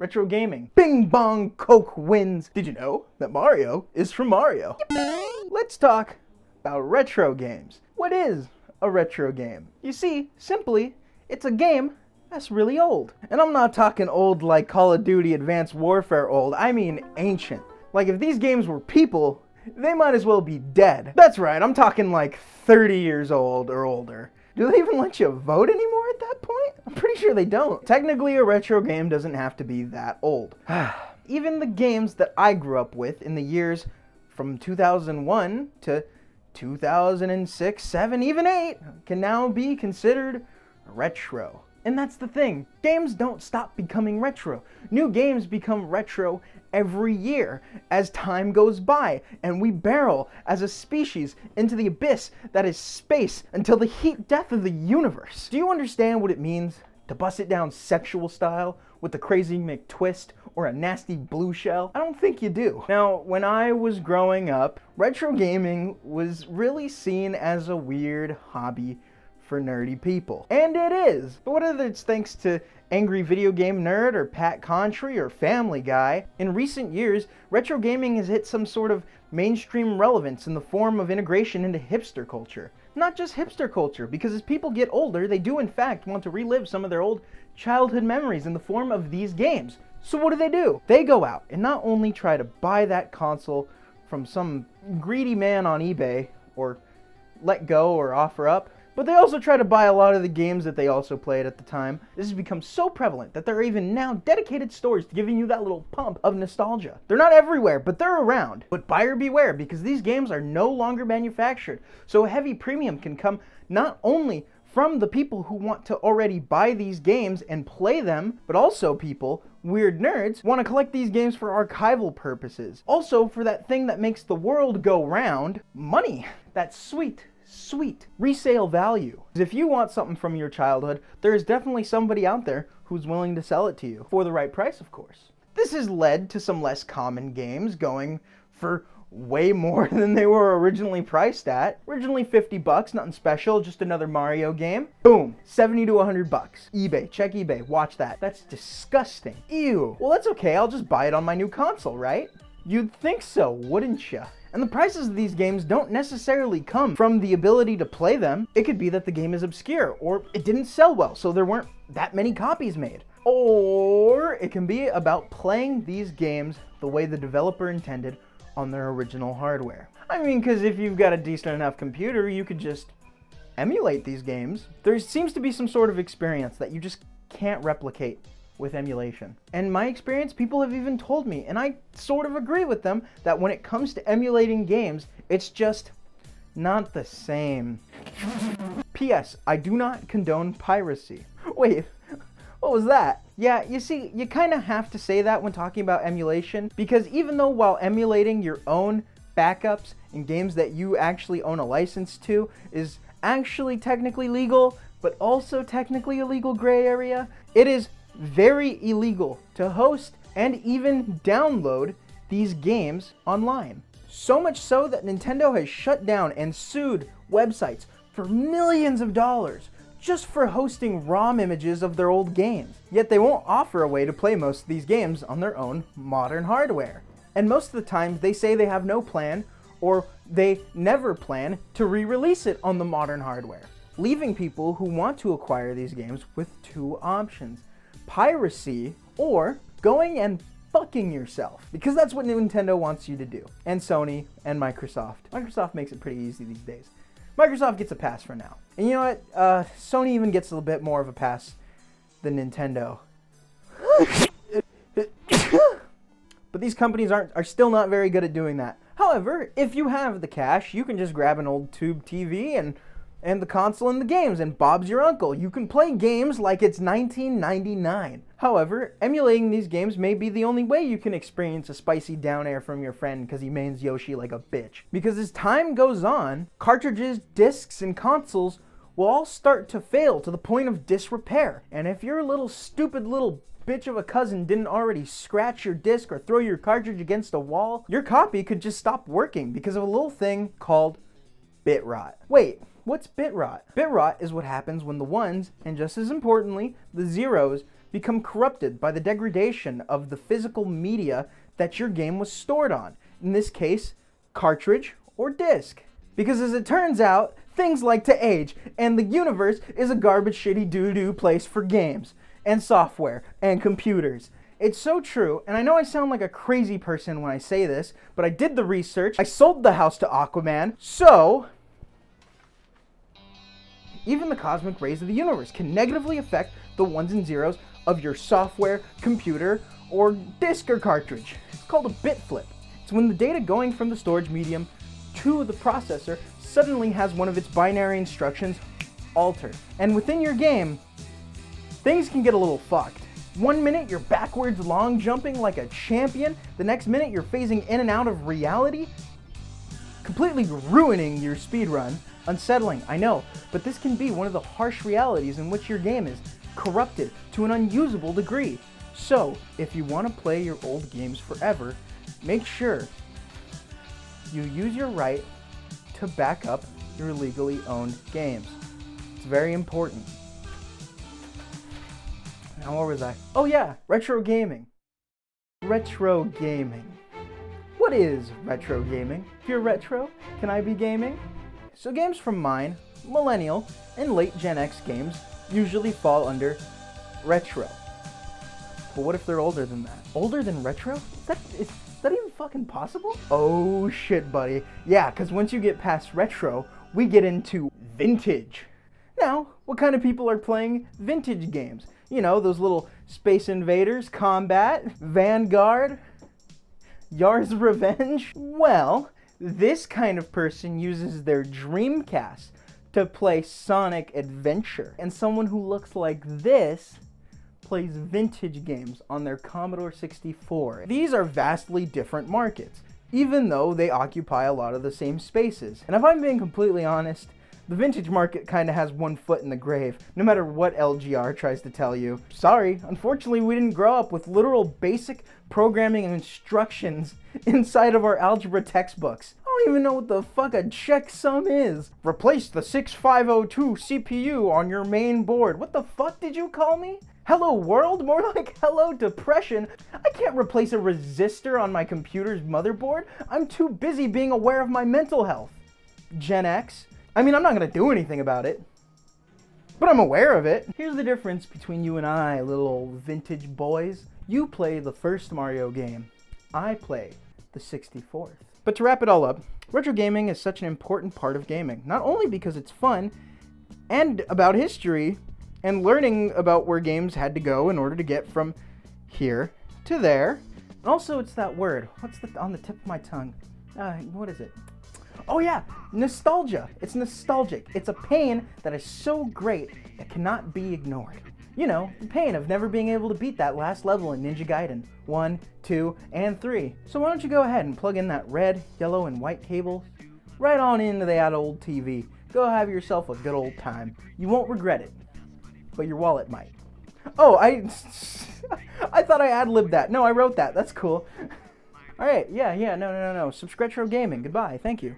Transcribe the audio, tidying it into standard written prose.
retro gaming. Bing bong Coke wins. Did you know that Mario is from Mario? Let's talk about retro games. What is a retro game? You see, simply, it's a game that's really old. And I'm not talking old like Call of Duty Advanced Warfare old, I mean ancient. Like if these games were people, they might as well be dead. That's right, I'm talking like 30 years old or older. Do they even let you vote anymore at that point? I'm pretty sure they don't. Technically, a retro game doesn't have to be that old. Even the games that I grew up with in the years from 2001 to 2006, 7, even 8 can now be considered retro. And that's the thing, games don't stop becoming retro. New games become retro every year as time goes by, and we barrel as a species into the abyss that is space until the heat death of the universe. Do you understand what it means to bust it down sexual style with a crazy McTwist or a nasty blue shell? I don't think you do. Now, when I was growing up, retro gaming was really seen as a weird hobby for nerdy people. And it is. But whether it's thanks to Angry Video Game Nerd or Pat Contry or Family Guy, in recent years, retro gaming has hit some sort of mainstream relevance in the form of integration into hipster culture. Not just hipster culture, because as people get older, they do in fact want to relive some of their old childhood memories in the form of these games. So what do? They go out and not only try to buy that console from some greedy man on eBay, or let go or offer up, but they also try to buy a lot of the games that they also played at the time. This has become so prevalent that there are even now dedicated stores to giving you that little pump of nostalgia. They're not everywhere, but they're around. But buyer beware, because these games are no longer manufactured. So a heavy premium can come not only from the people who want to already buy these games and play them, but also people, weird nerds, want to collect these games for archival purposes. Also for that thing that makes the world go round, money. That sweet resale value. If you want something from your childhood, there is definitely somebody out there who's willing to sell it to you for the right price, of course. This has led to some less common games going for way more than they were originally priced at. Originally $50, nothing special, just another Mario game. Boom, 70 to 100 bucks. eBay, check eBay, watch that. That's disgusting. Ew. Well, that's okay, I'll just buy it on my new console, right? You'd think so, wouldn't ya? And the prices of these games don't necessarily come from the ability to play them. It could be that the game is obscure, or it didn't sell well, so there weren't that many copies made. Or it can be about playing these games the way the developer intended on their original hardware. I mean, because if you've got a decent enough computer, you could just emulate these games. There seems to be some sort of experience that you just can't replicate with emulation. And my experience, people have even told me, and I sort of agree with them, that when it comes to emulating games, it's just not the same. P.S. I do not condone piracy. Wait, what was that? Yeah, you see, you kind of have to say that when talking about emulation, because even though while emulating your own backups in games that you actually own a license to is actually technically legal, but also technically a legal gray area, it is very illegal to host and even download these games online. So much so that Nintendo has shut down and sued websites for millions of dollars just for hosting ROM images of their old games. Yet they won't offer a way to play most of these games on their own modern hardware. And most of the time they say they have no plan, or they never plan to re-release it on the modern hardware, leaving people who want to acquire these games with two options: piracy, or going and fucking yourself, because that's what Nintendo wants you to do. And Sony and Microsoft. Microsoft makes it pretty easy these days. Microsoft gets a pass for now. And you know what? Sony even gets a little bit more of a pass than Nintendo. But these companies are still not very good at doing that. However, if you have the cash, you can just grab an old tube TV and the console and the games, and Bob's your uncle. You can play games like it's 1999. However, emulating these games may be the only way you can experience a spicy down air from your friend because he mains Yoshi like a bitch. Because as time goes on, cartridges, discs, and consoles will all start to fail to the point of disrepair. And if your little stupid little bitch of a cousin didn't already scratch your disc or throw your cartridge against a wall, your copy could just stop working because of a little thing called bit rot. Wait. What's bit rot? Bit rot is what happens when the ones, and just as importantly, the zeros, become corrupted by the degradation of the physical media that your game was stored on. In this case, cartridge or disc. Because as it turns out, things like to age, and the universe is a garbage shitty doo-doo place for games, and software, and computers. It's so true, and I know I sound like a crazy person when I say this, but I did the research, I sold the house to Aquaman, so even the cosmic rays of the universe can negatively affect the ones and zeros of your software, computer, or disc or cartridge. It's called a bit flip. It's when the data going from the storage medium to the processor suddenly has one of its binary instructions altered. And within your game, things can get a little fucked. One minute you're backwards long jumping like a champion, the next minute you're phasing in and out of reality, completely ruining your speedrun. Unsettling, I know, but this can be one of the harsh realities in which your game is corrupted to an unusable degree. So, if you want to play your old games forever, make sure you use your right to back up your legally owned games. It's very important. Now, where was I? Oh yeah, retro gaming. Retro gaming. What is retro gaming? If you're retro, can I be gaming? So games from mine, millennial, and late Gen X games usually fall under retro. But what if they're older than that? Older than retro? Is that even fucking possible? Oh shit, buddy. Yeah, because once you get past retro, we get into vintage. Now, what kind of people are playing vintage games? You know, those little Space Invaders, Combat, Vanguard, Yar's Revenge? Well, this kind of person uses their Dreamcast to play Sonic Adventure. And someone who looks like this plays vintage games on their Commodore 64. These are vastly different markets, even though they occupy a lot of the same spaces. And if I'm being completely honest, the vintage market kind of has one foot in the grave, no matter what LGR tries to tell you. Sorry, unfortunately we didn't grow up with literal basic programming instructions inside of our algebra textbooks. I don't even know what the fuck a checksum is. Replace the 6502 CPU on your main board. What the fuck did you call me? Hello world? More like hello depression. I can't replace a resistor on my computer's motherboard. I'm too busy being aware of my mental health. Gen X? I mean, I'm not gonna do anything about it, but I'm aware of it. Here's the difference between you and I, little vintage boys. You play the first Mario game. I play the 64th. But to wrap it all up, retro gaming is such an important part of gaming, not only because it's fun and about history and learning about where games had to go in order to get from here to there. And also, it's that word. What's on the tip of my tongue? What is it? Oh yeah, nostalgia. It's nostalgic. It's a pain that is so great it cannot be ignored. You know, the pain of never being able to beat that last level in Ninja Gaiden 1, 2, and 3. So why don't you go ahead and plug in that red, yellow, and white cable right on into that old TV. Go have yourself a good old time. You won't regret it, but your wallet might. Oh, I thought I ad-libbed that. No, I wrote that. That's cool. All right, yeah, no. Subscretro Gaming. Goodbye. Thank you.